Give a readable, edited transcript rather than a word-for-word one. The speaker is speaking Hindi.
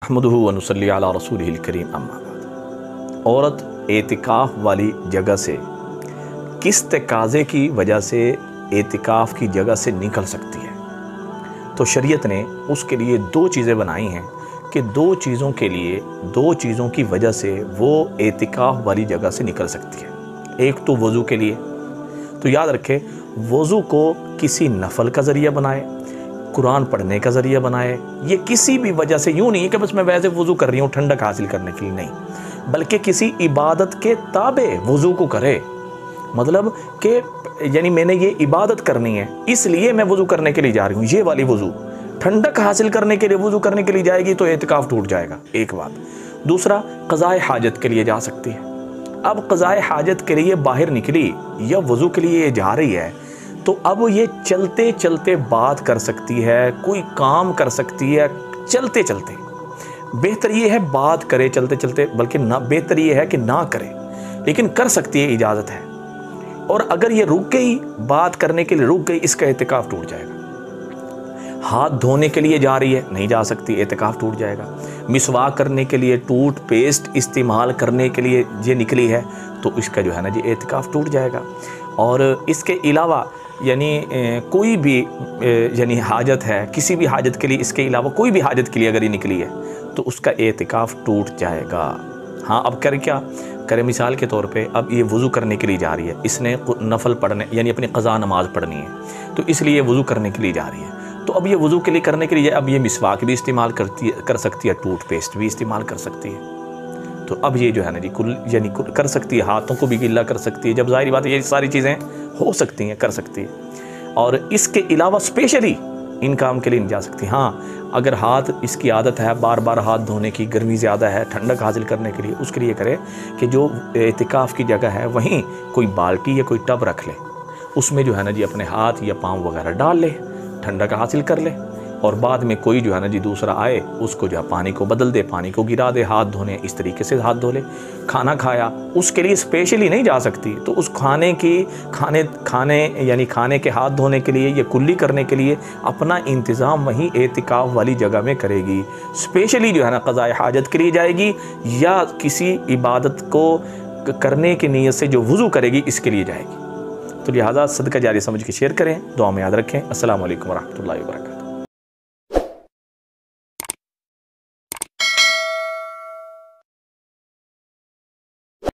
अहमदुहु व नुसल्ली अला रसूलिहिल करीम अम्मा बाद। औरत एतिकाफ़ वाली जगह से किस तकाज़े की वजह से एतिकाफ़ की जगह से निकल सकती है? तो शरीयत ने उसके लिए दो चीज़ें बनाई हैं कि दो चीज़ों की वजह से वो एतिकाफ़ वाली जगह से निकल सकती है। एक तो वज़ू के लिए, तो याद रखें वज़ू को किसी नफल का ज़रिया बनाए, कुरान पढ़ने का ज़रिया बनाए, ये किसी भी वजह से, यूँ नहीं है कि बस मैं वैसे वज़ू कर रही हूँ ठंडक हासिल करने के लिए, नहीं, बल्कि किसी इबादत के ताबे वज़ू को करे। मतलब कि यानी मैंने ये इबादत करनी है इसलिए मैं वज़ू करने के लिए जा रही हूँ, ये वाली वज़ू ठंडक हासिल करने के लिए वज़ू करने के लिए जाएगी तो एतिकाफ़ टूट जाएगा, एक बात। दूसरा, क़ज़ाए हाजत के लिए जा सकती है। अब क़ज़ाए हाजत के लिए बाहर निकली या वज़ू के लिए जा रही है तो अब ये चलते चलते बात कर सकती है, कोई काम कर सकती है चलते चलते। बेहतर ये है बात करे चलते चलते, बल्कि ना, बेहतर ये है कि ना करे, लेकिन कर सकती है, इजाज़त है। और अगर ये रुक गई, बात करने के लिए रुक गई, इसका एतिकाफ़ टूट जाएगा। हाथ धोने के लिए जा रही है, नहीं जा सकती, एतिकाफ़ टूट जाएगा। मिसवाक करने के लिए, टूथपेस्ट इस्तेमाल करने के लिए ये निकली है तो इसका जो है ना जी एतिकाफ़ टूट जाएगा। और इसके अलावा यानी कोई भी यानी हाजत है, किसी भी हाजत के लिए, इसके अलावा कोई भी हाजत के लिए अगर ये निकली है तो उसका एतिकाफ़ टूट जाएगा। हाँ, अब कर क्या करे, मिसाल के तौर पे अब ये वज़ू करने के लिए जा रही है, इसने नफल पढ़ने यानी अपनी क़ज़ा नमाज पढ़नी है तो इसलिए वज़ू करने के लिए जा रही है। तो अब ये वज़ू के लिए करने के लिए अब ये मिसवाक भी इस्तेमाल कर सकती है, टूथपेस्ट भी इस्तेमाल कर सकती है। तो अब ये जो है ना जी यानी कर सकती है, हाथों को भी गिल्ला कर सकती है। जब ज़ाहिर बात है ये सारी चीज़ें हो सकती हैं, कर सकती है। और इसके अलावा स्पेशली इन काम के लिए नहीं जा सकती। हाँ, अगर हाथ इसकी आदत है बार बार हाथ धोने की, गर्मी ज़्यादा है, ठंडक हासिल करने के लिए, उसके लिए करे कि जो एतिकाफ़ की जगह है वहीं कोई बाल्टी या कोई टब रख ले, उसमें जो है ना जी अपने हाथ या पाँव वगैरह डाल ले, ठंडक हासिल कर ले, और बाद में कोई जो है ना जी दूसरा आए उसको जो है पानी को बदल दे, पानी को गिरा दे, हाथ धोने इस तरीके से हाथ धो ले। खाना खाया, उसके लिए स्पेशली नहीं जा सकती, तो उस खाने यानी खाने के हाथ धोने के लिए या कुल्ली करने के लिए अपना इंतज़ाम वहीं एतिकाफ़ वाली जगह में करेगी। स्पेशली जो है ना क़ज़ाए हाजत के लिए जाएगी या किसी इबादत को करने की नीयत से जो वज़ू करेगी इसके लिए जाएगी। तो लिहाजा सदका जारी समझ के शेयर करें, दुआ में याद रखें। अस्सलामु अलैकुम व रहमतुल्लाहि व बरकातहू।